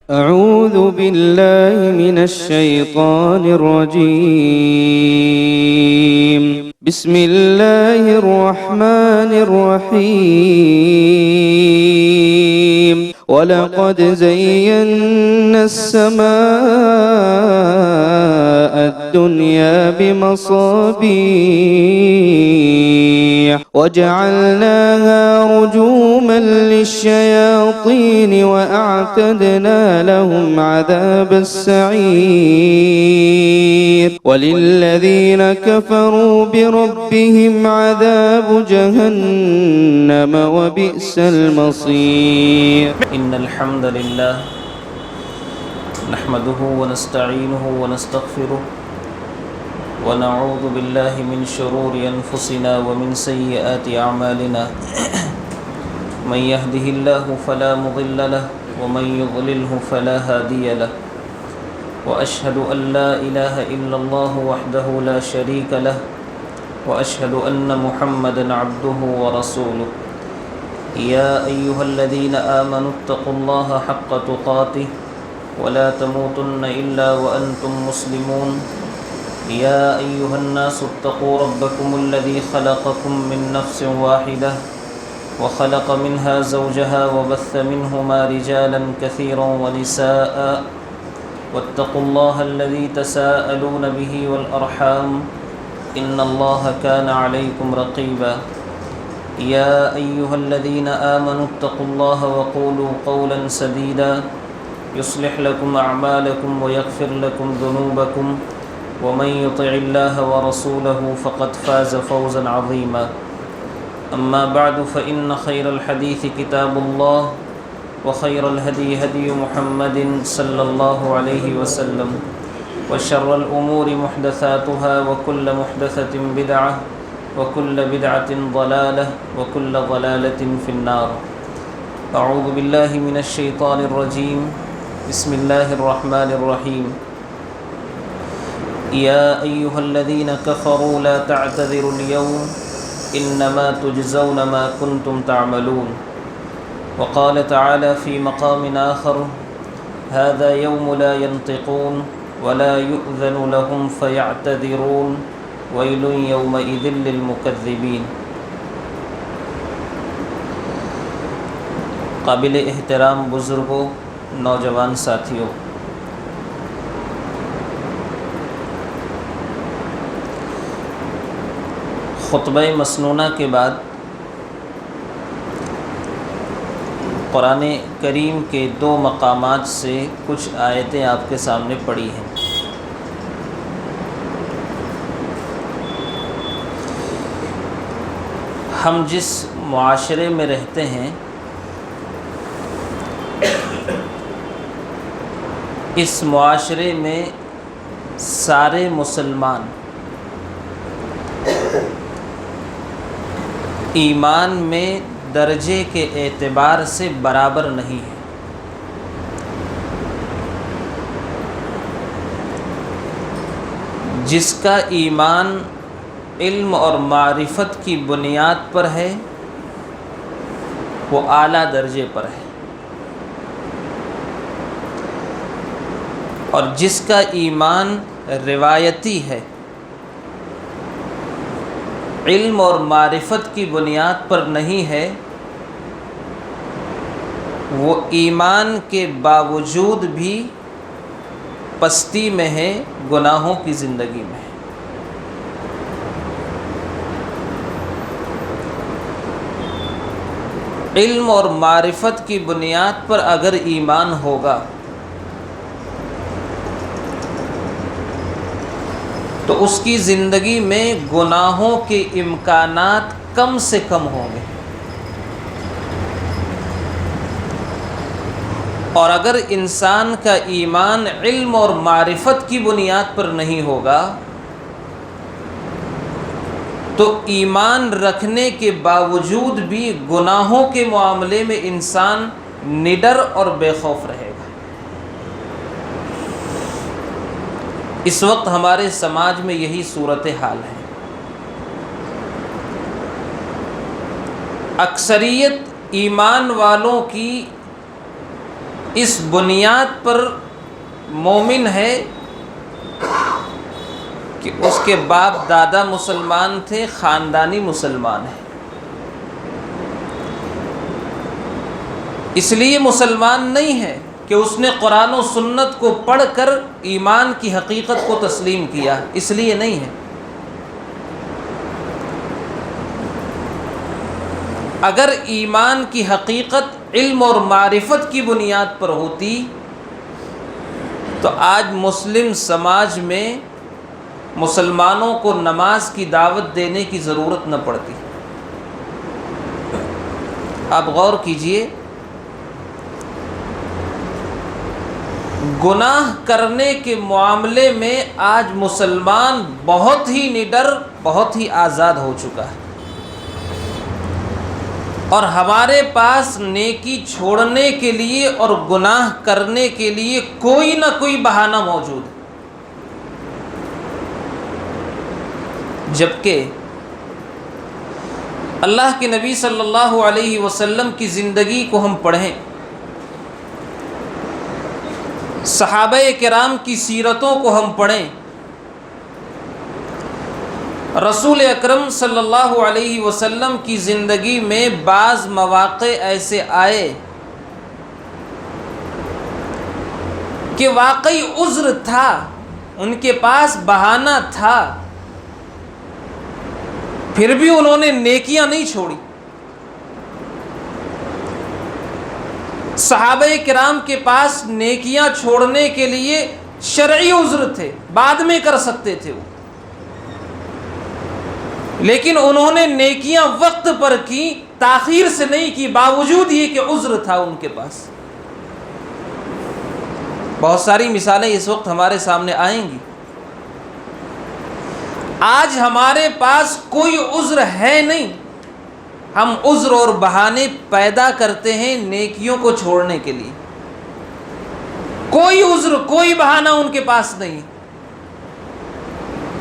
أعوذ بالله من الشيطان الرجيم. بسم الله الرحمن الرحيم. ولقد زينا السماء الدنيا بمصابيح وجعلناها رجوما للشياطين وأعتدنا لهم عذاب السعير. وللذين كفروا بربهم عذاب جهنم وبئس المصير. إن الحمد لله نحمده ونستعينه ونستغفره ونعوذ بالله من شرور أنفسنا ومن سيئات أعمالنا. من يهده الله فلا مضل له ومن يضلله فلا هادي له. وأشهد أن لا إله إلا الله وحده لا شريك له وأشهد أن محمدًا عبده ورسوله. يا أيها الذين آمنوا اتقوا الله حق تقاته ولا تموتن إلا وأنتم مسلمون. يا أيها الناس اتقوا ربكم الذي خلقكم من نفس واحدة وخلق منها زوجها وبث منهما رجالا كثيرا ونساء. واتقوا الله الذي تساءلون به والأرحام إن الله كان عليكم رقيبا. يا أيها الذين آمنوا اتقوا الله وقولوا قولا سديدا يصلح لكم أعمالكم ويغفر لكم ذنوبكم ومن يطع الله ورسوله فقد فاز فوزا عظيما. أما بعد فإن خير الحديث كتاب الله وخير الهدي هدي محمد صلى الله عليه وسلم وشر الأمور محدثاتها وكل محدثة بدعة وكل بدعة ضلالة وكل ضلالة في النار. أعوذ بالله من الشيطان الرجيم. بسم الله الرحمن الرحيم. يا أيها الذين كفروا لا تعتذروا اليوم إنما تجزون ما كنتم تعملون. وقال تعالى في مقام آخر هذا يوم لا ينطقون ولا يؤذن لهم فيعتذرون ويل يومئذ للمكذبين. قابل احترام بزرگوں، نوجوان ساتھیوں، خطبہ مسنونہ کے بعد قرآن کریم کے 2 مقامات سے کچھ آیتیں آپ کے سامنے پڑھی ہیں۔ ہم جس معاشرے میں رہتے ہیں اس معاشرے میں سارے مسلمان ایمان میں درجے کے اعتبار سے برابر نہیں ہیں۔ جس کا ایمان علم اور معرفت کی بنیاد پر ہے وہ اعلیٰ درجے پر ہے، اور جس کا ایمان روایتی ہے، علم اور معرفت کی بنیاد پر نہیں ہے، وہ ایمان کے باوجود بھی پستی میں ہے، گناہوں کی زندگی میں ہے۔ علم اور معرفت کی بنیاد پر اگر ایمان ہوگا تو اس کی زندگی میں گناہوں کے امکانات کم سے کم ہوں گے، اور اگر انسان کا ایمان علم اور معرفت کی بنیاد پر نہیں ہوگا تو ایمان رکھنے کے باوجود بھی گناہوں کے معاملے میں انسان نڈر اور بے خوف رہے گا۔ اس وقت ہمارے سماج میں یہی صورتحال ہے۔ اکثریت ایمان والوں کی اس بنیاد پر مومن ہے کہ اس کے باپ دادا مسلمان تھے، خاندانی مسلمان ہے، اس لیے مسلمان نہیں ہے کہ اس نے قرآن و سنت کو پڑھ کر ایمان کی حقیقت کو تسلیم کیا، اس لیے نہیں ہے۔ اگر ایمان کی حقیقت علم اور معرفت کی بنیاد پر ہوتی تو آج مسلم سماج میں مسلمانوں کو نماز کی دعوت دینے کی ضرورت نہ پڑتی۔ آپ غور کیجئے، گناہ کرنے کے معاملے میں آج مسلمان بہت ہی نڈر، بہت ہی آزاد ہو چکا ہے، اور ہمارے پاس نیکی چھوڑنے کے لیے اور گناہ کرنے کے لیے کوئی نہ کوئی بہانہ موجود ہے۔ جبکہ اللہ کے نبی صلی اللہ علیہ وسلم کی زندگی کو ہم پڑھیں، صحابہ کرام کی سیرتوں کو ہم پڑھیں، رسول اکرم صلی اللہ علیہ وسلم کی زندگی میں بعض مواقع ایسے آئے کہ واقعی عذر تھا، ان کے پاس بہانہ تھا، پھر بھی انہوں نے نیکیاں نہیں چھوڑی۔ صحابہ کرام کے پاس نیکیاں چھوڑنے کے لیے شرعی عذر تھے، بعد میں کر سکتے تھے وہ، لیکن انہوں نے نیکیاں وقت پر کی، تاخیر سے نہیں کی، باوجود یہ کہ عذر تھا ان کے پاس۔ بہت ساری مثالیں اس وقت ہمارے سامنے آئیں گی۔ آج ہمارے پاس کوئی عذر ہے نہیں، ہم عذر اور بہانے پیدا کرتے ہیں نیکیوں کو چھوڑنے کے لیے۔ کوئی عذر، کوئی بہانہ ان کے پاس نہیں۔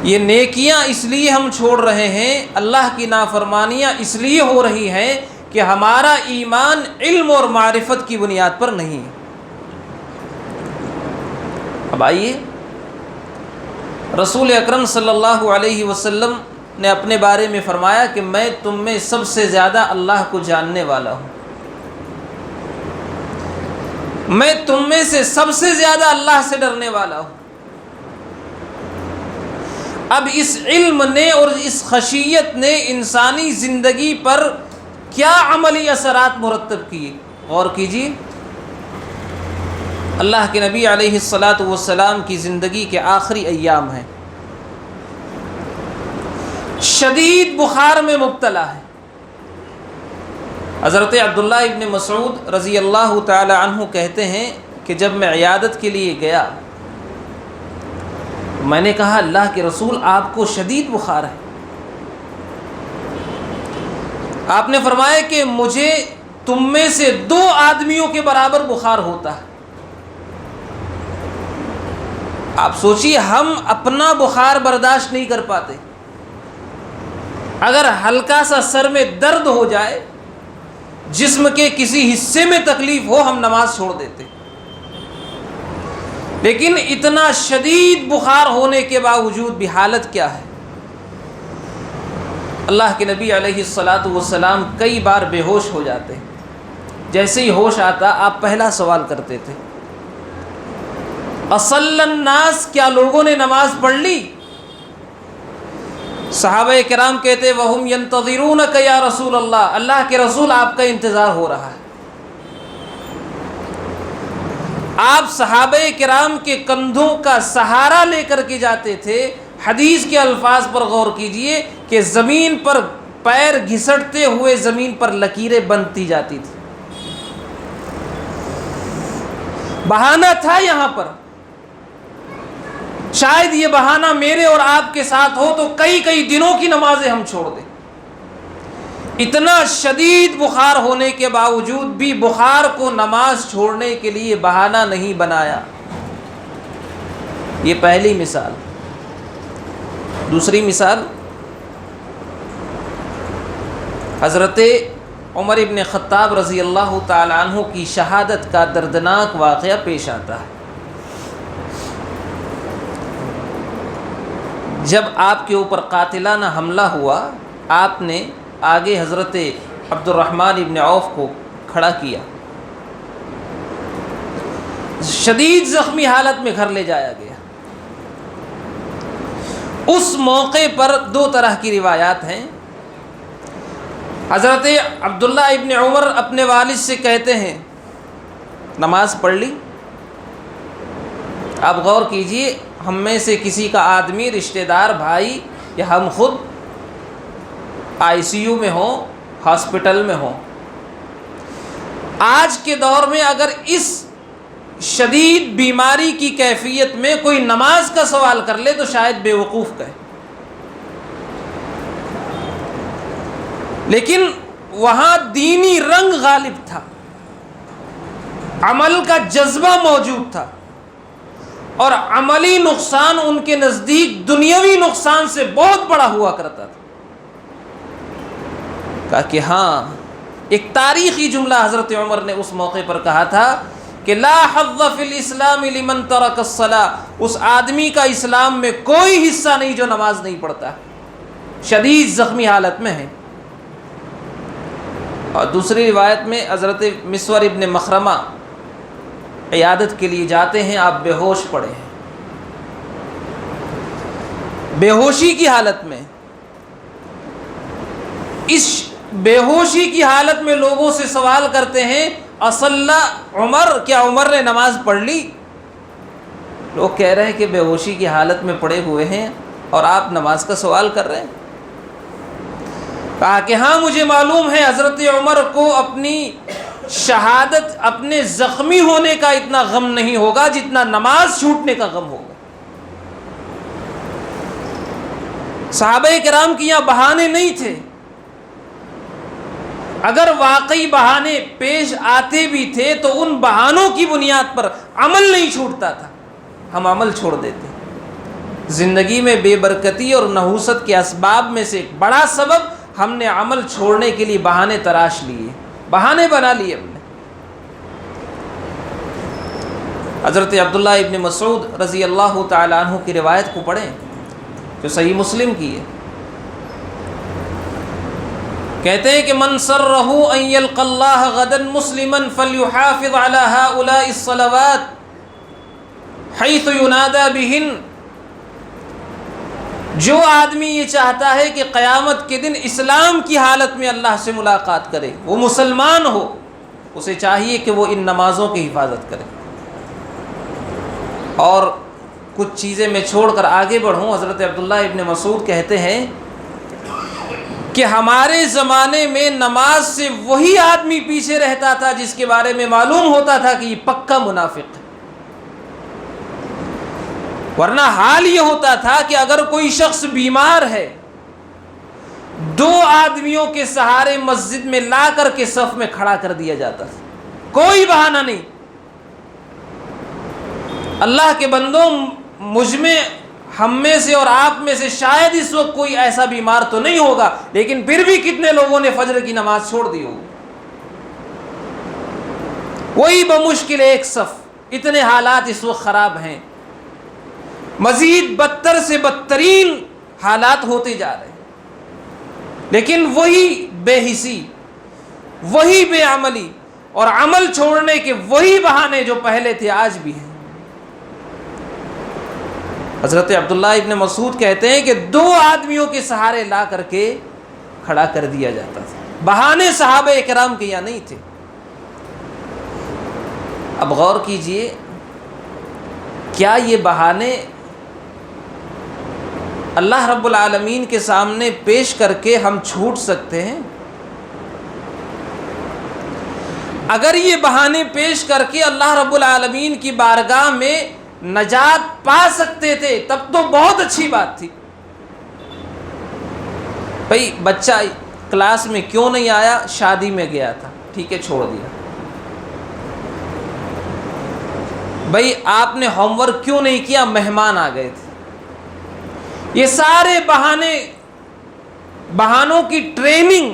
یہ نیکیاں اس لیے ہم چھوڑ رہے ہیں، اللہ کی نافرمانیاں اس لیے ہو رہی ہیں کہ ہمارا ایمان علم اور معرفت کی بنیاد پر نہیں ہے۔ اب آئیے، رسول اکرم صلی اللہ علیہ وسلم نے اپنے بارے میں فرمایا کہ میں تم میں سب سے زیادہ اللہ کو جاننے والا ہوں، میں تم میں سے سب سے زیادہ اللہ سے ڈرنے والا ہوں۔ اب اس علم نے اور اس خشیت نے انسانی زندگی پر کیا عملی اثرات مرتب کیے، غور کیجیے۔ اللہ کے نبی علیہ الصلاۃ والسلام کی زندگی کے آخری ایام ہیں، شدید بخار میں مبتلا ہے۔ حضرت عبداللہ ابن مسعود رضی اللہ تعالی عنہ کہتے ہیں کہ جب میں عیادت کے لیے گیا، میں نے کہا اللہ کے رسول آپ کو شدید بخار ہے۔ آپ نے فرمایا کہ مجھے تم میں سے 2 آدمیوں کے برابر بخار ہوتا ہے۔ آپ سوچیے، ہم اپنا بخار برداشت نہیں کر پاتے، اگر ہلکا سا سر میں درد ہو جائے، جسم کے کسی حصے میں تکلیف ہو، ہم نماز چھوڑ دیتے، لیکن اتنا شدید بخار ہونے کے باوجود بھی حالت کیا ہے؟ اللہ کے نبی علیہ الصلاۃ والسلام کئی بار بے ہوش ہو جاتے، جیسے ہی ہوش آتا آپ پہلا سوال کرتے تھے، اصل الناس، کیا لوگوں نے نماز پڑھ لی؟ صحابہ کرام کہتے وہم ینتظرونک یا رسول اللہ، اللہ کے رسول آپ کا انتظار ہو رہا ہے۔ آپ صحابہ کرام کے کندھوں کا سہارا لے کر کے جاتے تھے۔ حدیث کے الفاظ پر غور کیجئے کہ زمین پر پیر گھسٹتے ہوئے زمین پر لکیریں بنتی جاتی تھی۔ بہانہ تھا یہاں پر، شاید یہ بہانہ میرے اور آپ کے ساتھ ہو تو کئی کئی دنوں کی نمازیں ہم چھوڑ دیں۔ اتنا شدید بخار ہونے کے باوجود بھی بخار کو نماز چھوڑنے کے لیے بہانہ نہیں بنایا۔ یہ پہلی مثال۔ دوسری مثال، حضرت عمر ابن خطاب رضی اللہ تعالی عنہ کی شہادت کا دردناک واقعہ پیش آتا ہے۔ جب آپ کے اوپر قاتلانہ حملہ ہوا، آپ نے آگے حضرت عبد الرحمن ابن عوف کو کھڑا کیا، شدید زخمی حالت میں گھر لے جایا گیا۔ اس موقع پر دو طرح کی روایات ہیں۔ حضرت عبداللہ ابن عمر اپنے والد سے کہتے ہیں نماز پڑھ لی؟ آپ غور کیجئے، ہم میں سے کسی کا آدمی، رشتہ دار، بھائی یا ہم خود آئی سی یو میں ہوں، ہاسپٹل میں ہوں، آج کے دور میں اگر اس شدید بیماری کی کیفیت میں کوئی نماز کا سوال کر لے تو شاید بے وقوف کہے، لیکن وہاں دینی رنگ غالب تھا، عمل کا جذبہ موجود تھا، اور عملی نقصان ان کے نزدیک دنیاوی نقصان سے بہت بڑا ہوا کرتا تھا۔ کہا کہ ہاں، ایک تاریخی جملہ حضرت عمر نے اس موقع پر کہا تھا کہ لا حظ فی الاسلام لمن ترک الصلاۃ، اس آدمی کا اسلام میں کوئی حصہ نہیں جو نماز نہیں پڑھتا، شدید زخمی حالت میں ہے۔ اور دوسری روایت میں حضرت مسور ابن مخرمہ عیادت کے لیے جاتے ہیں، آپ بے ہوش پڑے ہیں، بے ہوشی کی حالت میں۔ اس بے ہوشی کی حالت میں لوگوں سے سوال کرتے ہیں اصلا عمر، کیا عمر نے نماز پڑھ لی؟ لوگ کہہ رہے ہیں کہ بے ہوشی کی حالت میں پڑے ہوئے ہیں اور آپ نماز کا سوال کر رہے ہیں۔ کہا کہ ہاں، مجھے معلوم ہے حضرت عمر کو اپنی شہادت، اپنے زخمی ہونے کا اتنا غم نہیں ہوگا جتنا نماز چھوٹنے کا غم ہوگا۔ صحابہ کرام کے یہاں بہانے نہیں تھے، اگر واقعی بہانے پیش آتے بھی تھے تو ان بہانوں کی بنیاد پر عمل نہیں چھوٹتا تھا، ہم عمل چھوڑ دیتے۔ زندگی میں بے برکتی اور نحوست کے اسباب میں سے ایک بڑا سبب ہم نے عمل چھوڑنے کے لیے بہانے تراش لیے، بہانے بنا لیے ہم نے۔ حضرت عبداللہ ابن مسعود رضی اللہ تعالی عنہ کی روایت کو پڑھیں جو صحیح مسلم کی ہے، کہتے ہیں کہ من سرہ ان یلقى اللہ غدا مسلما فلیحافظ علی ہؤلاء الصلوات حیث ینادى بہن، جو آدمی یہ چاہتا ہے کہ قیامت کے دن اسلام کی حالت میں اللہ سے ملاقات کرے، وہ مسلمان ہو، اسے چاہیے کہ وہ ان نمازوں کی حفاظت کرے۔ اور کچھ چیزیں میں چھوڑ کر آگے بڑھوں، حضرت عبداللہ ابن مسعود کہتے ہیں کہ ہمارے زمانے میں نماز سے وہی آدمی پیچھے رہتا تھا جس کے بارے میں معلوم ہوتا تھا کہ یہ پکا منافق ہے، ورنہ حال یہ ہوتا تھا کہ اگر کوئی شخص بیمار ہے، دو آدمیوں کے سہارے مسجد میں لا کر کے صف میں کھڑا کر دیا جاتا تھا، کوئی بہانہ نہیں۔ اللہ کے بندوں، مجھ میں، ہم میں سے اور آپ میں سے شاید اس وقت کوئی ایسا بیمار تو نہیں ہوگا، لیکن پھر بھی کتنے لوگوں نے فجر کی نماز چھوڑ دی ہوگی۔ وہی بمشکل ایک صف، اتنے حالات اس وقت خراب ہیں، مزید بدتر سے بدترین حالات ہوتے جا رہے ہیں، لیکن وہی بے حسی، وہی بے عملی اور عمل چھوڑنے کے وہی بہانے جو پہلے تھے آج بھی ہیں۔ حضرت عبداللہ ابن مسعود کہتے ہیں کہ دو آدمیوں کے سہارے لا کر کے کھڑا کر دیا جاتا تھا، بہانے صحابہ کرام کے یہاں نہیں تھے۔ اب غور کیجئے، کیا یہ بہانے اللہ رب العالمین کے سامنے پیش کر کے ہم چھوٹ سکتے ہیں؟ اگر یہ بہانے پیش کر کے اللہ رب العالمین کی بارگاہ میں نجات پا سکتے تھے تب تو بہت اچھی بات تھی۔ بھئی بچہ کلاس میں کیوں نہیں آیا؟ شادی میں گیا تھا، ٹھیک ہے، چھوڑ دیا۔ بھئی آپ نے ہوم ورک کیوں نہیں کیا؟ مہمان آ گئے تھے۔ یہ سارے بہانوں کی ٹریننگ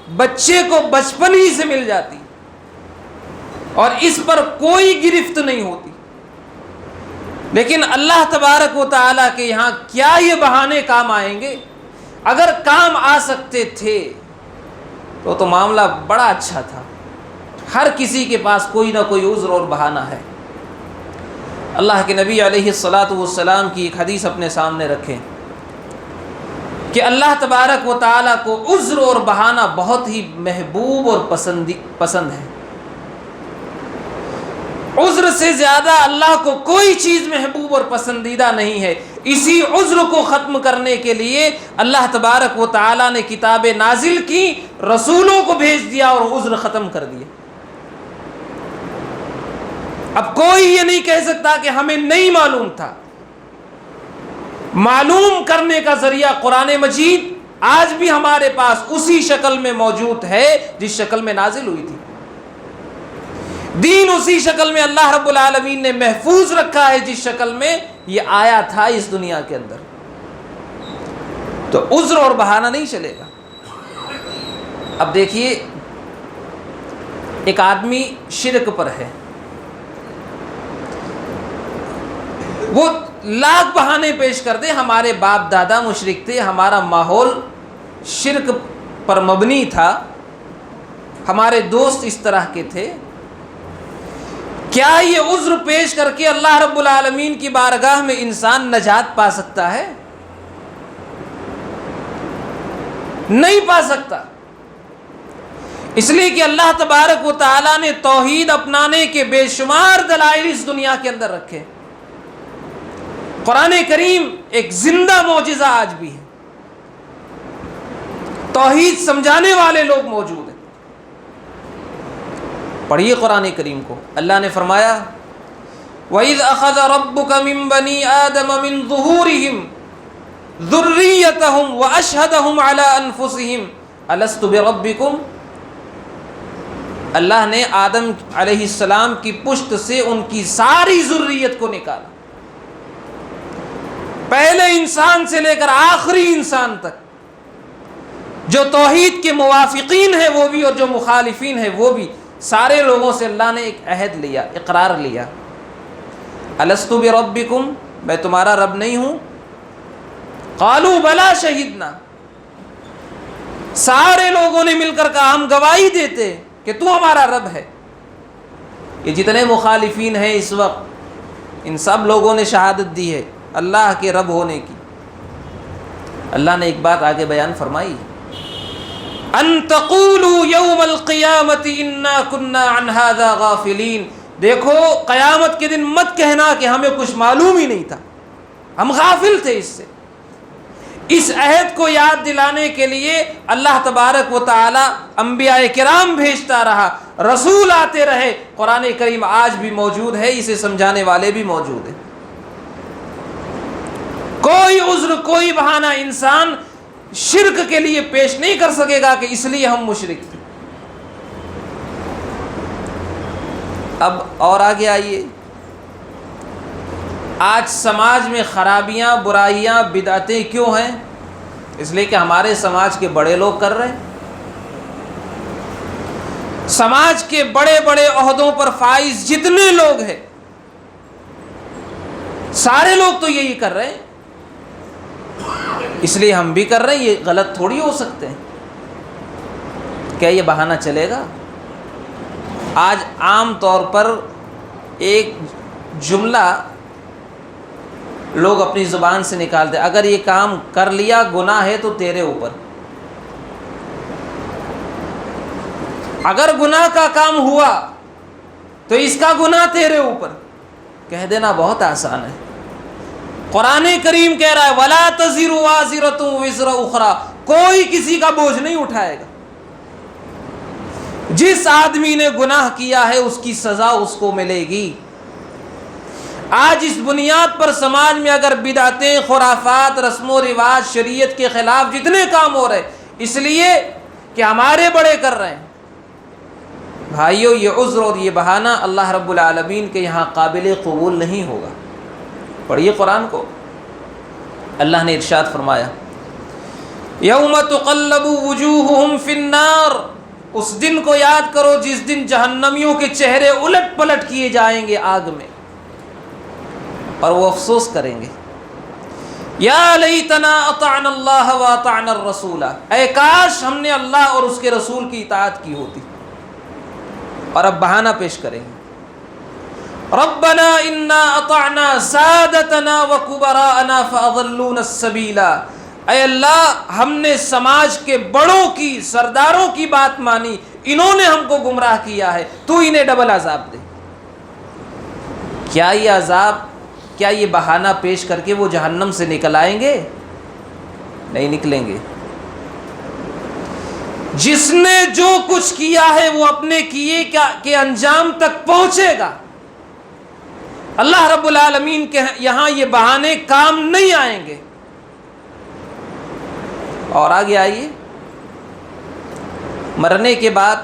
بچے کو بچپن ہی سے مل جاتی اور اس پر کوئی گرفت نہیں ہوتی. لیکن اللہ تبارک و تعالیٰ کے یہاں کیا یہ بہانے کام آئیں گے؟ اگر کام آ سکتے تھے تو معاملہ بڑا اچھا تھا. ہر کسی کے پاس کوئی نہ کوئی عذر اور بہانہ ہے. اللہ کے نبی علیہ الصلاۃ والسلام کی ایک حدیث اپنے سامنے رکھیں کہ اللہ تبارک و تعالیٰ کو عذر اور بہانہ بہت ہی محبوب اور پسند ہے. عذر سے زیادہ اللہ کو کوئی چیز محبوب اور پسندیدہ نہیں ہے. اسی عذر کو ختم کرنے کے لیے اللہ تبارک و تعالیٰ نے کتابیں نازل کی، رسولوں کو بھیج دیا اور عذر ختم کر دیے. اب کوئی یہ نہیں کہہ سکتا کہ ہمیں نہیں معلوم تھا. معلوم کرنے کا ذریعہ قرآن مجید آج بھی ہمارے پاس اسی شکل میں موجود ہے جس شکل میں نازل ہوئی تھی. دین اسی شکل میں اللہ رب العالمین نے محفوظ رکھا ہے جس شکل میں یہ آیا تھا اس دنیا کے اندر. تو عذر اور بہانہ نہیں چلے گا. اب دیکھیے، ایک آدمی شرک پر ہے، وہ لاکھ بہانے پیش کر دے، ہمارے باپ دادا مشرک تھے، ہمارا ماحول شرک پر مبنی تھا، ہمارے دوست اس طرح کے تھے. کیا یہ عذر پیش کر کے اللہ رب العالمین کی بارگاہ میں انسان نجات پا سکتا ہے؟ نہیں پا سکتا. اس لیے کہ اللہ تبارک و تعالیٰ نے توحید اپنانے کے بے شمار دلائل اس دنیا کے اندر رکھے. قرآن کریم ایک زندہ معجزہ آج بھی ہے. توحید سمجھانے والے لوگ موجود ہیں. پڑھیے قرآن کریم کو. اللہ نے فرمایا وَإِذْ أَخَذَ رَبُّكَ مِن بَنِي آدَمَ مِن ظُهُورِهِمْ ذُرِّيَّتَهُمْ وَأَشْهَدَهُمْ عَلَىٰ أَنفُسِهِمْ أَلَسْتُ بِرَبِّكُمْ. اللہ نے آدم علیہ السلام کی پشت سے ان کی ساری ذریت کو نکالا، پہلے انسان سے لے کر آخری انسان تک، جو توحید کے موافقین ہیں وہ بھی اور جو مخالفین ہیں وہ بھی. سارے لوگوں سے اللہ نے ایک عہد لیا، اقرار لیا. الست بربکم، میں تمہارا رب نہیں ہوں؟ قالوا بلا شہدنا، سارے لوگوں نے مل کر کہا ہم گواہی دیتے کہ تو ہمارا رب ہے. یہ جتنے مخالفین ہیں اس وقت، ان سب لوگوں نے شہادت دی ہے اللہ کے رب ہونے کی. اللہ نے ایک بات آگے بیان فرمائی، ان تقولوا یوم القیامت انا کنا عن هذا غافلین. دیکھو قیامت کے دن مت کہنا کہ ہمیں کچھ معلوم ہی نہیں تھا، ہم غافل تھے اس سے. اس عہد کو یاد دلانے کے لیے اللہ تبارک و تعالی انبیاء کرام بھیجتا رہا، رسول آتے رہے. قرآن کریم آج بھی موجود ہے، اسے سمجھانے والے بھی موجود ہیں. کوئی عذر کوئی بہانہ انسان شرک کے لیے پیش نہیں کر سکے گا کہ اس لیے ہم مشرک تھے. اب اور آگے آئیے، آج سماج میں خرابیاں، برائیاں، بدعتیں کیوں ہیں؟ اس لیے کہ ہمارے سماج کے بڑے لوگ کر رہے ہیں. سماج کے بڑے بڑے عہدوں پر فائز جتنے لوگ ہیں سارے لوگ تو یہی کر رہے ہیں، اس لیے ہم بھی کر رہے ہیں. یہ غلط تھوڑی ہو سکتے ہیں. کیا یہ بہانہ چلے گا؟ آج عام طور پر ایک جملہ لوگ اپنی زبان سے نکالتے، اگر یہ کام کر لیا گناہ ہے تو تیرے اوپر. اگر گناہ کا کام ہوا تو اس کا گناہ تیرے اوپر. کہہ دینا بہت آسان ہے. قرآن کریم کہہ رہا ہے وَلَا تَزِرُ وَازِرَةٌ وِزْرَ أُخْرَىٰ، کوئی کسی کا بوجھ نہیں اٹھائے گا. جس آدمی نے گناہ کیا ہے اس کی سزا اس کو ملے گی. آج اس بنیاد پر سماج میں اگر بدعتیں، خرافات، رسم و رواج، شریعت کے خلاف جتنے کام ہو رہے اس لیے کہ ہمارے بڑے کر رہے ہیں، بھائیو یہ عذر اور یہ بہانہ اللہ رب العالمین کے یہاں قابل قبول نہیں ہوگا. پڑھیے قرآن کو. اللہ نے ارشاد فرمایا یوم تقلب وجوہہم فی النار، اس دن کو یاد کرو جس دن جہنمیوں کے چہرے الٹ پلٹ کیے جائیں گے آگ میں، اور وہ افسوس کریں گے، یا لیتنا اطعنا اللہ واطعنا الرسول، اے کاش ہم نے اللہ اور اس کے رسول کی اطاعت کی ہوتی۔ اور اب بہانہ پیش کریں گے، ربنا انا اطعنا سادتنا وکبراءنا فاضلونا السبیل، اے اللہ ہم نے سماج کے بڑوں کی، سرداروں کی بات مانی، انہوں نے ہم کو گمراہ کیا ہے، تو انہیں ڈبل عذاب دے۔ کیا یہ عذاب، کیا یہ بہانہ پیش کر کے وہ جہنم سے نکل آئیں گے؟ نہیں نکلیں گے۔ جس نے جو کچھ کیا ہے وہ اپنے کیے کے انجام تک پہنچے گا۔ اللہ رب العالمین کے یہاں یہ بہانے کام نہیں آئیں گے۔ اور آگے آئیے، مرنے کے بعد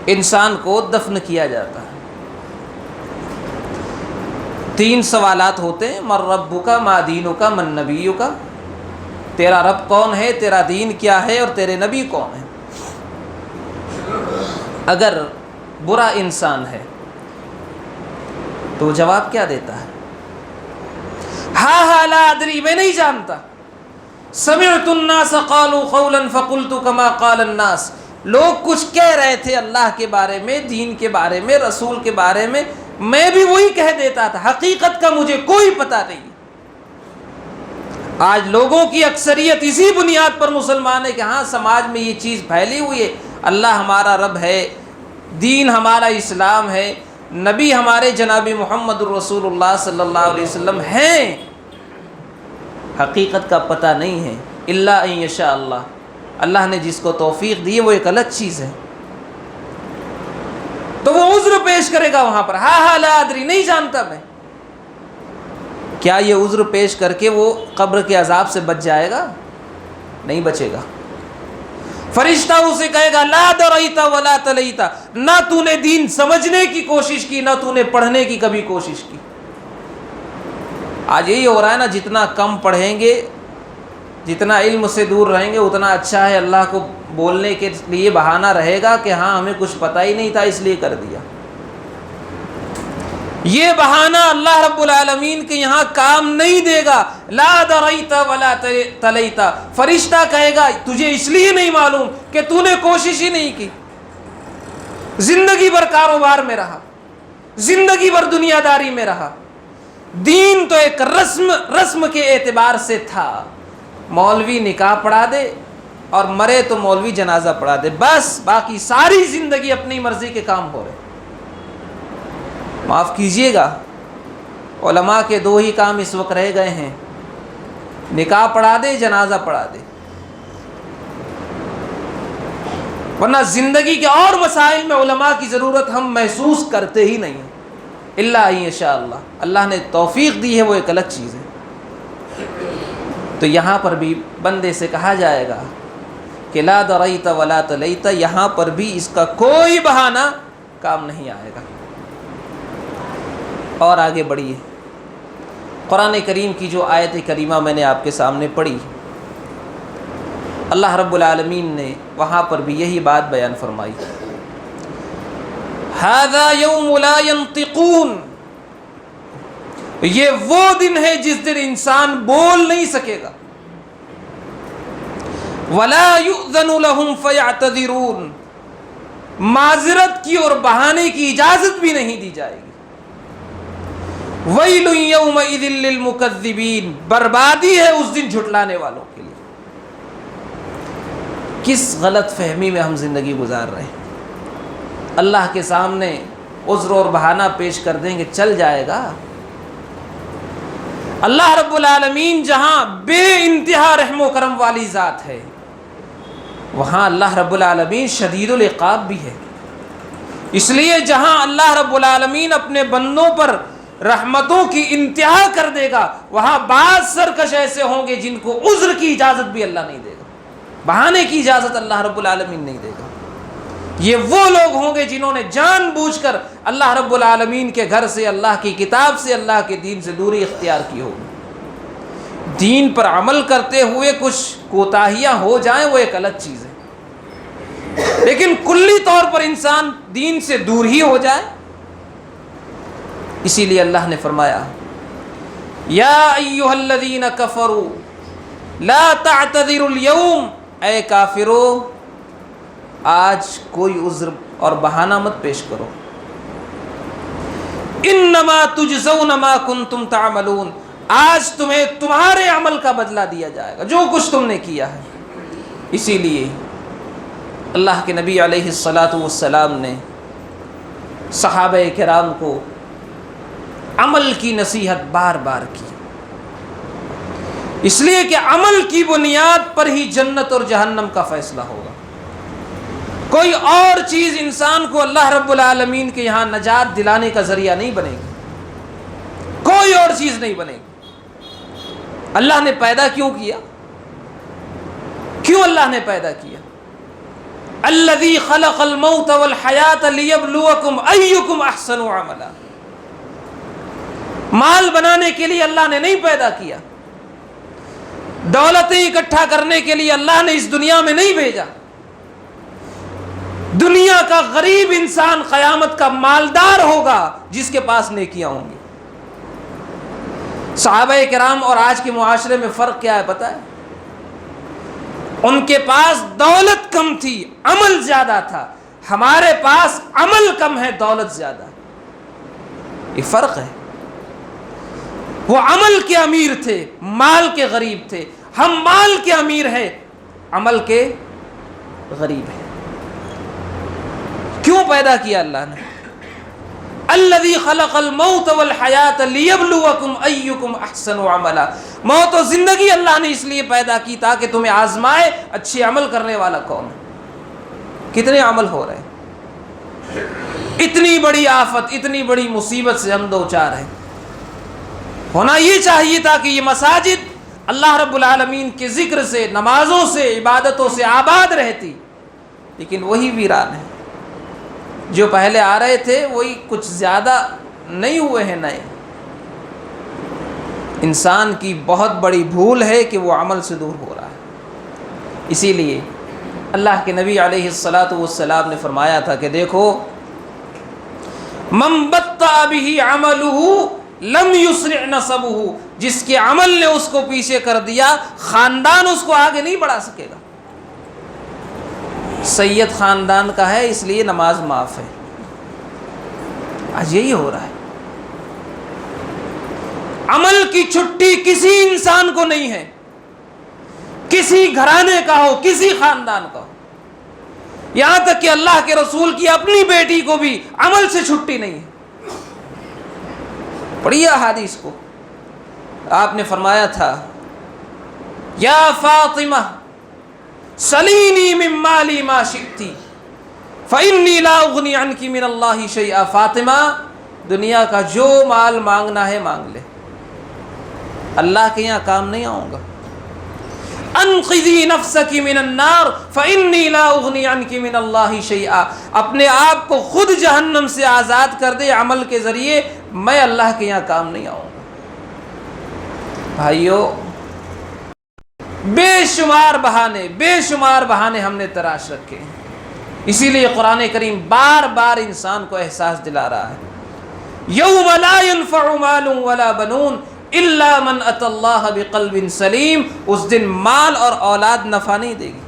انسان کو دفن کیا جاتا ہے۔ 3 سوالات ہوتے ہیں، من ربک ما دینک من نبیک، تیرا رب کون ہے، تیرا دین کیا ہے، اور تیرے نبی کون ہے۔ اگر برا انسان ہے تو جواب کیا دیتا ہے؟ ہاں لا ادری، میں نہیں جانتا۔ سمعت الناس قالوا قولا فقلت كما قال الناس، لوگ کچھ کہہ رہے تھے اللہ کے بارے میں، دین کے بارے میں، رسول کے بارے میں بھی وہی کہہ دیتا تھا، حقیقت کا مجھے کوئی پتہ نہیں۔ آج لوگوں کی اکثریت اسی بنیاد پر مسلمان ہے کہ ہاں سماج میں یہ چیز پھیلی ہوئی ہے، اللہ ہمارا رب ہے، دین ہمارا اسلام ہے، نبی ہمارے جناب محمد الرسول اللہ صلی اللہ علیہ وسلم ہیں، حقیقت کا پتہ نہیں ہے۔ الا ان یشاء اللہ، اللہ نے جس کو توفیق دی ہے وہ ایک الگ چیز ہے، تو وہ عذر پیش کرے گا وہاں پر، ہاں لا ادری، نہیں جانتا میں۔ کیا یہ عذر پیش کر کے وہ قبر کے عذاب سے بچ جائے گا؟ نہیں بچے گا۔ فرشتہ اسے کہے گا لا دریت ولا تلیت، نہ تو نے دین سمجھنے کی کوشش کی، نہ تو نے پڑھنے کی کبھی کوشش کی۔ آج یہی ہو رہا ہے نا، جتنا کم پڑھیں گے، جتنا علم سے دور رہیں گے اتنا اچھا ہے، اللہ کو بولنے کے لیے بہانہ رہے گا کہ ہاں ہمیں کچھ پتہ ہی نہیں تھا اس لیے کر دیا۔ یہ بہانہ اللہ رب العالمین کے یہاں کام نہیں دے گا۔ لا دریت ولا تلیت، فرشتہ کہے گا تجھے اس لیے نہیں معلوم کہ تو نے کوشش ہی نہیں کی، زندگی بھر کاروبار میں رہا، زندگی بھر دنیا داری میں رہا، دین تو ایک رسم کے اعتبار سے تھا، مولوی نکاح پڑھا دے اور مرے تو مولوی جنازہ پڑھا دے، بس باقی ساری زندگی اپنی مرضی کے کام ہو رہے۔ معاف کیجئے گا، علماء کے 2 ہی کام اس وقت رہ گئے ہیں، نکاح پڑھا دے، جنازہ پڑھا دے، ورنہ زندگی کے اور مسائل میں علماء کی ضرورت ہم محسوس کرتے ہی نہیں ہیں۔ الا ان شاء اللہ، اللہ نے توفیق دی ہے وہ ایک الگ چیز ہے۔ تو یہاں پر بھی بندے سے کہا جائے گا کہ لا دریت ولا تلیت، یہاں پر بھی اس کا کوئی بہانہ کام نہیں آئے گا۔ اور آگے بڑھیے، قرآن کریم کی جو آیت کریمہ میں نے آپ کے سامنے پڑھی، اللہ رب العالمین نے وہاں پر بھی یہی بات بیان فرمائی، ھذا یوم لا ینطقون، یہ وہ دن ہے جس دن انسان بول نہیں سکے گا، ولا یؤذن لهم فیعتذرون، معذرت کی اور بہانے کی اجازت بھی نہیں دی جائے گی۔ ویل یومئذ للمکذبین، بربادی ہے اس دن جھٹلانے والوں کے لیے۔ کس غلط فہمی میں ہم زندگی گزار رہے ہیں، اللہ کے سامنے عذر اور بہانہ پیش کر دیں گے چل جائے گا؟ اللہ رب العالمین جہاں بے انتہا رحم و کرم والی ذات ہے، وہاں اللہ رب العالمین شدید العقاب بھی ہے۔ اس لیے جہاں اللہ رب العالمین اپنے بندوں پر رحمتوں کی انتہا کر دے گا، وہاں بعض سرکش ایسے ہوں گے جن کو عذر کی اجازت بھی اللہ نہیں دے گا، بہانے کی اجازت اللہ رب العالمین نہیں دے گا۔ یہ وہ لوگ ہوں گے جنہوں نے جان بوجھ کر اللہ رب العالمین کے گھر سے، اللہ کی کتاب سے، اللہ کے دین سے دوری اختیار کی ہوگی۔ دین پر عمل کرتے ہوئے کچھ کوتاہیاں ہو جائیں وہ ایک الگ چیز ہے، لیکن کلی طور پر انسان دین سے دور ہی ہو جائے. اسی لیے اللہ نے فرمایا یا ایھا الذین کفروا لا تعتذروا اليوم، اے کافرو آج کوئی عذر اور بہانہ مت پیش کرو. انما تجزون ما کنتم تعملون، آج تمہیں تمہارے عمل کا بدلہ دیا جائے گا، جو کچھ تم نے کیا ہے. اسی لیے اللہ کے نبی علیہ الصلاۃ والسلام نے صحابہ کرام کو عمل کی نصیحت بار بار کی، اس لیے کہ عمل کی بنیاد پر ہی جنت اور جہنم کا فیصلہ ہوگا. کوئی اور چیز انسان کو اللہ رب العالمین کے یہاں نجات دلانے کا ذریعہ نہیں بنے گی، کوئی اور چیز نہیں بنے گی. اللہ نے پیدا کیوں کیا؟ کیوں اللہ نے پیدا کیا؟ الذی خلق الموت والحیات لیبلوکم ایکم احسن عملا. مال بنانے کے لیے اللہ نے نہیں پیدا کیا، دولتیں اکٹھا کرنے کے لیے اللہ نے اس دنیا میں نہیں بھیجا. دنیا کا غریب انسان قیامت کا مالدار ہوگا جس کے پاس نیکیاں ہوں گی. صحابہ کرام اور آج کے معاشرے میں فرق کیا ہے پتہ ہے؟ ان کے پاس دولت کم تھی، عمل زیادہ تھا. ہمارے پاس عمل کم ہے، دولت زیادہ. یہ فرق ہے. وہ عمل کے امیر تھے، مال کے غریب تھے. ہم مال کے امیر ہیں، عمل کے غریب ہیں. کیوں پیدا کیا اللہ نے؟ الذی خلق الموت والحیات لیبلوکم ایکم احسن عملا. موت و زندگی اللہ نے اس لیے پیدا کی تاکہ تمہیں آزمائے اچھے عمل کرنے والا کون ہے. کتنے عمل ہو رہے ہیں؟ اتنی بڑی آفت، اتنی بڑی مصیبت سے ہم دو چار ہیں. ہونا یہ چاہیے تھا کہ یہ مساجد اللہ رب العالمین کے ذکر سے، نمازوں سے، عبادتوں سے آباد رہتی، لیکن وہی ویران ہے. جو پہلے آ رہے تھے وہی کچھ زیادہ نہیں ہوئے ہیں نئے. انسان کی بہت بڑی بھول ہے کہ وہ عمل سے دور ہو رہا ہے. اسی لیے اللہ کے نبی علیہ الصلاۃ والسلام نے فرمایا تھا کہ دیکھو من بطأ به عمله لم یسرع نسبہ، جس کے عمل نے اس کو پیچھے کر دیا خاندان اس کو آگے نہیں بڑھا سکے گا. سید خاندان کا ہے اس لیے نماز معاف ہے. آج یہی ہو رہا ہے. عمل کی چھٹی کسی انسان کو نہیں ہے، کسی گھرانے کا ہو، کسی خاندان کا ہو. یہاں تک کہ اللہ کے رسول کی اپنی بیٹی کو بھی عمل سے چھٹی نہیں ہے. پڑھیے احادیث کو. آپ نے فرمایا تھا یا فاطمہ سلینی من مالی ما شئتی فإنی لا اغنی عنکی من اللہ شیئا. فاطمہ دنیا کا جو مال مانگنا ہے مانگ لے، اللہ کے یہاں کام نہیں آؤں گا. انقذی نفسک من النار فإنی لا اغنی عنکی من اللہ شیئا. اپنے آپ کو خود جہنم سے آزاد کر دے عمل کے ذریعے، میں اللہ کے یہاں کام نہیں آؤں گا. بھائیو بے شمار بہانے ہم نے تراش رکھے ہیں. اسی لیے قرآن کریم بار بار انسان کو احساس دلا رہا ہے یوم لا ينفع مال ولا بنون الا من اتى اللہ بقلب سلیم. اس دن مال اور اولاد نفع نہیں دے گی.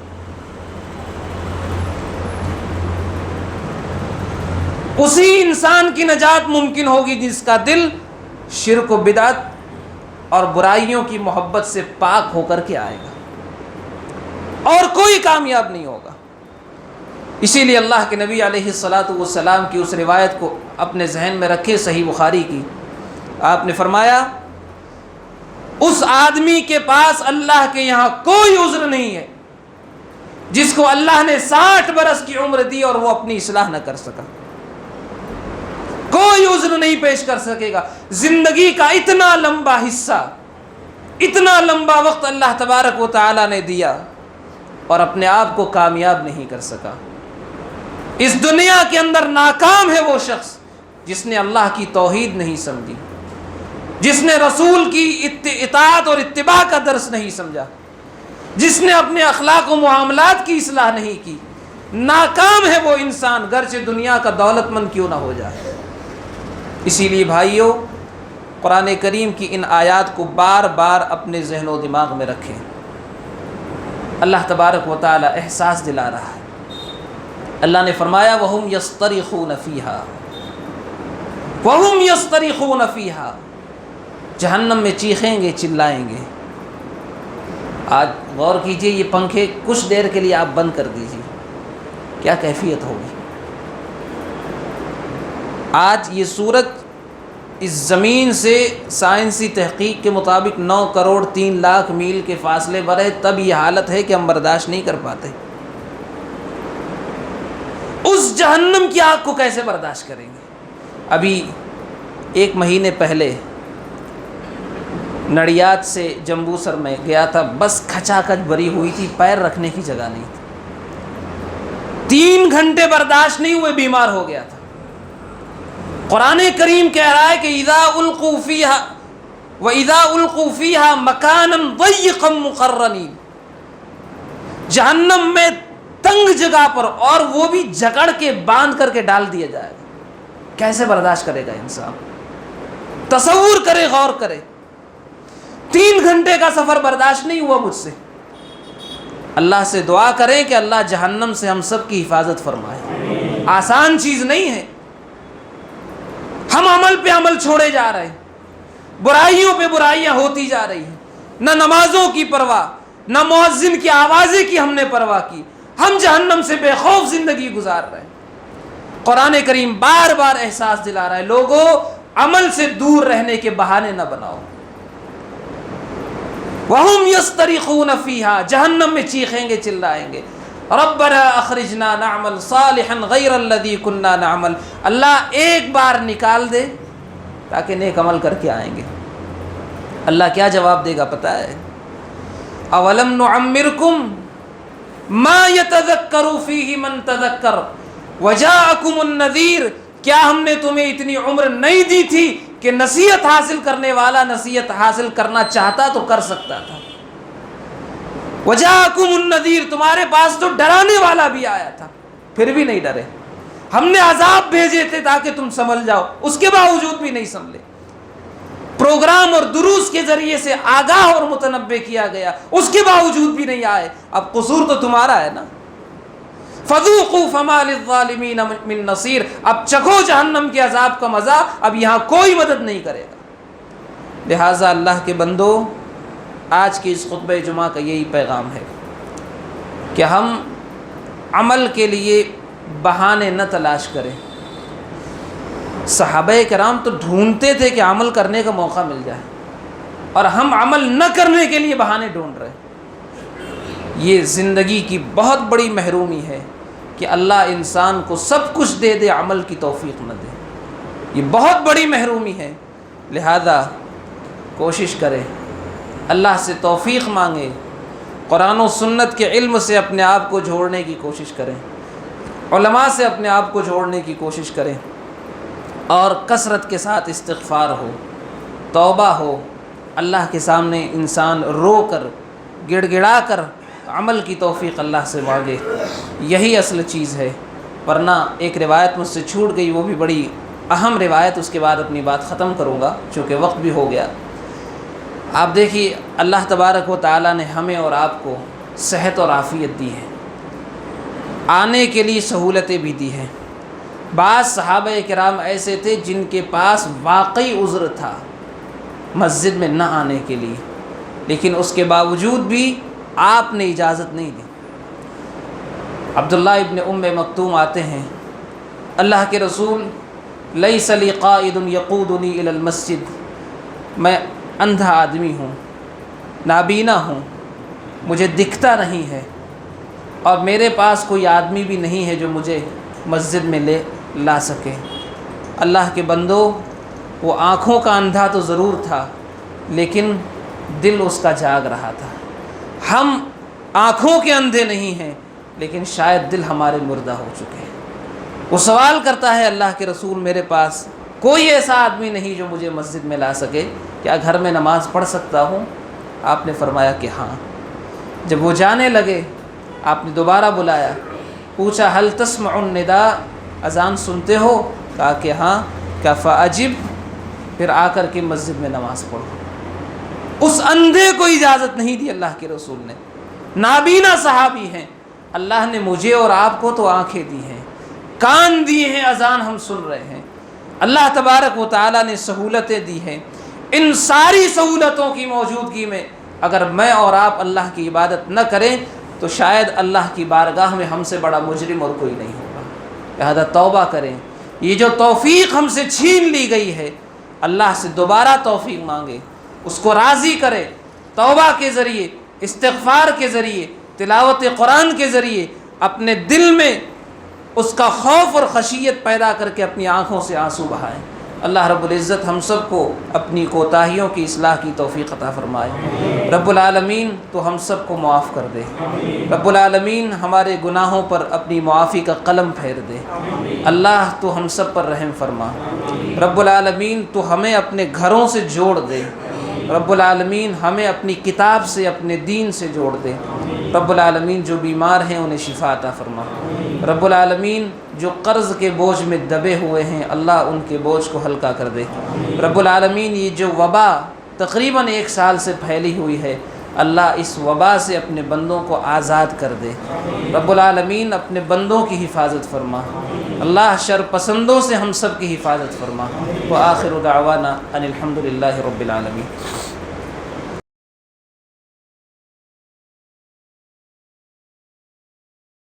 اسی انسان کی نجات ممکن ہوگی جس کا دل شرک و بدعت اور برائیوں کی محبت سے پاک ہو کر کے آئے گا، اور کوئی کامیاب نہیں ہوگا. اسی لیے اللہ کے نبی علیہ الصلاۃ والسلام کی اس روایت کو اپنے ذہن میں رکھے، صحیح بخاری کی. آپ نے فرمایا اس آدمی کے پاس اللہ کے یہاں کوئی عذر نہیں ہے جس کو اللہ نے 60 برس کی عمر دی اور وہ اپنی اصلاح نہ کر سکا. کوئی عذر نہیں پیش کر سکے گا. زندگی کا اتنا لمبا حصہ، اتنا لمبا وقت اللہ تبارک و تعالی نے دیا اور اپنے آپ کو کامیاب نہیں کر سکا. اس دنیا کے اندر ناکام ہے وہ شخص جس نے اللہ کی توحید نہیں سمجھی. جس نے رسول کی اطاعت اور اتباع کا درس نہیں سمجھا، جس نے اپنے اخلاق و معاملات کی اصلاح نہیں کی، ناکام ہے وہ انسان، گرچہ دنیا کا دولت مند کیوں نہ ہو جائے۔ اسی لیے بھائیوں، قرآن کریم کی ان آیات کو بار بار اپنے ذہن و دماغ میں رکھیں۔ اللہ تبارک و تعالی احساس دلا رہا ہے۔ اللہ نے فرمایا وَهُمْ يَصْطَرِخُونَ فِيهَا، وَهُمْ يَصْطَرِخُونَ فِيهَا، جہنم میں چیخیں گے، چلائیں گے۔ آج غور کیجئے، یہ پنکھے کچھ دیر کے لیے آپ بند کر دیجئے، کیا کیفیت ہوگی۔ آج یہ سورج اس زمین سے سائنسی تحقیق کے مطابق 9 کروڑ 3 لاکھ میل کے فاصلے پر ہے، تب یہ حالت ہے کہ ہم برداشت نہیں کر پاتے۔ اس جہنم کی آگ کو کیسے برداشت کریں گے؟ ابھی 1 مہینے پہلے نڑیات سے جمبو سر میں گیا تھا، بس کھچا کھچ بھری ہوئی تھی، پیر رکھنے کی جگہ نہیں تھی، 3 گھنٹے برداشت نہیں ہوئے، بیمار ہو گیا تھا۔ قرآن کریم کہہ رہا ہے کہ اِذَا أُلْقُوا فِيهَا وَإِذَا أُلْقُوا فِيهَا مَكَانًا ضَيِّقًا مُقَرَّنِينَ، جہنم میں تنگ جگہ پر، اور وہ بھی جکڑ کے باندھ کر کے ڈال دیا جائے گا۔ کیسے برداشت کرے گا انسان؟ تصور کرے، غور کرے۔ 3 گھنٹے کا سفر برداشت نہیں ہوا مجھ سے۔ اللہ سے دعا کریں کہ اللہ جہنم سے ہم سب کی حفاظت فرمائے۔ آسان چیز نہیں ہے۔ ہم عمل پہ عمل چھوڑے جا رہے ہیں، برائیوں پہ برائیاں ہوتی جا رہی ہیں، نہ نمازوں کی پرواہ، نہ مؤذن کی آوازیں کی ہم نے پرواہ کی، ہم جہنم سے بے خوف زندگی گزار رہے ہیں۔ قرآن کریم بار بار احساس دلا رہا ہے، لوگوں عمل سے دور رہنے کے بہانے نہ بناؤ۔ وَهُمْ يَصْطَرِخُونَ فِيهَا، جہنم میں چیخیں گے، چلائیں گے، ربنا اخرجنا نعمل صالحا غیر الذی کننا نعمل، اللہ ایک بار نکال دے تاکہ نیک عمل کر کے آئیں گے۔ اللہ کیا جواب دے گا پتہ ہے؟ اولم نعمرکم ما یتذکر فیہ من تذکر وجاءکم النذیر، کیا ہم نے تمہیں اتنی عمر نہیں دی تھی کہ نصیحت حاصل کرنے والا نصیحت حاصل کرنا چاہتا تو کر سکتا تھا۔ وجاءکم النذیر، تمہارے پاس تو ڈرانے والا بھی آیا تھا، پھر بھی نہیں ڈرے۔ ہم نے عذاب بھیجے تھے تاکہ تم سنبھل جاؤ، اس کے باوجود بھی نہیں سنبھلے۔ پروگرام اور دروس کے ذریعے سے آگاہ اور متنبہ کیا گیا، اس کے باوجود بھی نہیں آئے۔ اب قصور تو تمہارا ہے نا۔ فذوقوا فما للظالمین من نصیر، اب چکھو جہنم کے عذاب کا مزہ، اب یہاں کوئی مدد نہیں کرے گا۔ لہٰذا اللہ کے بندو، آج کے اس خطبہ جمعہ کا یہی پیغام ہے کہ ہم عمل کے لیے بہانے نہ تلاش کریں۔ صحابہ کرام تو ڈھونڈتے تھے کہ عمل کرنے کا موقع مل جائے، اور ہم عمل نہ کرنے کے لیے بہانے ڈھونڈ رہے ہیں۔ یہ زندگی کی بہت بڑی محرومی ہے کہ اللہ انسان کو سب کچھ دے دے، عمل کی توفیق نہ دے۔ یہ بہت بڑی محرومی ہے۔ لہذا کوشش کرے، اللہ سے توفیق مانگے، قرآن و سنت کے علم سے اپنے آپ کو جوڑنے کی کوشش کریں، علماء سے اپنے آپ کو جوڑنے کی کوشش کریں، اور کثرت کے ساتھ استغفار ہو، توبہ ہو، اللہ کے سامنے انسان رو کر، گڑ گڑا کر عمل کی توفیق اللہ سے مانگے۔ یہی اصل چیز ہے۔ ورنہ ایک روایت مجھ سے چھوٹ گئی، وہ بھی بڑی اہم روایت، اس کے بعد اپنی بات ختم کروں گا چونکہ وقت بھی ہو گیا۔ آپ دیکھیے، اللہ تبارک و تعالیٰ نے ہمیں اور آپ کو صحت اور عافیت دی ہے، آنے کے لیے سہولتیں بھی دی ہیں۔ بعض صحابہ کرام ایسے تھے جن کے پاس واقعی عذر تھا مسجد میں نہ آنے کے لیے، لیکن اس کے باوجود بھی آپ نے اجازت نہیں دی۔ عبداللہ ابن ام مکتوم آتے ہیں، اللہ کے رسول، لیس لی قائد یقودنی الی المسجد، میں اندھا آدمی ہوں، نابینا ہوں، مجھے دکھتا نہیں ہے، اور میرے پاس کوئی آدمی بھی نہیں ہے جو مجھے مسجد میں لے لا سکے۔ اللہ کے بندو، وہ آنکھوں کا اندھا تو ضرور تھا، لیکن دل اس کا جاگ رہا تھا۔ ہم آنکھوں کے اندھے نہیں ہیں، لیکن شاید دل ہمارے مردہ ہو چکے ہیں۔ وہ سوال کرتا ہے، اللہ کے رسول، میرے پاس کوئی ایسا آدمی نہیں جو مجھے مسجد میں لا سکے، کیا گھر میں نماز پڑھ سکتا ہوں؟ آپ نے فرمایا کہ ہاں۔ جب وہ جانے لگے آپ نے دوبارہ بلایا، پوچھا حل تسمع النداء، اذان سنتے ہو؟ کہا کہ ہاں۔ کہا فاجب، پھر آ کر کے مسجد میں نماز پڑھو۔ اس اندھے کو اجازت نہیں دی اللہ کے رسول نے، نابینا صحابی ہیں، اللہ نے مجھے اور آپ کو تو آنکھیں دی ہیں، کان دیے ہیں، اذان ہم سن رہے ہیں، اللہ تبارک و تعالیٰ نے سہولتیں دی ہیں۔ ان ساری سہولتوں کی موجودگی میں اگر میں اور آپ اللہ کی عبادت نہ کریں تو شاید اللہ کی بارگاہ میں ہم سے بڑا مجرم اور کوئی نہیں ہوگا۔ لہذا توبہ کریں، یہ جو توفیق ہم سے چھین لی گئی ہے اللہ سے دوبارہ توفیق مانگے، اس کو راضی کرے، توبہ کے ذریعے، استغفار کے ذریعے، تلاوت قرآن کے ذریعے اپنے دل میں اس کا خوف اور خشیت پیدا کر کے اپنی آنکھوں سے آنسو بہائیں۔ اللہ رب العزت ہم سب کو اپنی کوتاہیوں کی اصلاح کی توفیق عطا فرمائے۔ رب العالمین تو ہم سب کو معاف کر دے، رب العالمین ہمارے گناہوں پر اپنی معافی کا قلم پھیر دے۔ اللہ تو ہم سب پر رحم فرما، رب العالمین تو ہمیں اپنے گھروں سے جوڑ دے، رب العالمین ہمیں اپنی کتاب سے، اپنے دین سے جوڑ دے۔ رب العالمین جو بیمار ہیں انہیں شفا عطا فرما، رب العالمین جو قرض کے بوجھ میں دبے ہوئے ہیں اللہ ان کے بوجھ کو ہلکا کر دے۔ رب العالمین یہ جو وبا تقریباً 1 سال سے پھیلی ہوئی ہے اللہ اس وبا سے اپنے بندوں کو آزاد کر دے۔ رب العالمین اپنے بندوں کی حفاظت فرما، اللہ شر پسندوں سے ہم سب کی حفاظت فرما۔ وآخر دعوانا ان الحمد للہ رب العالمین۔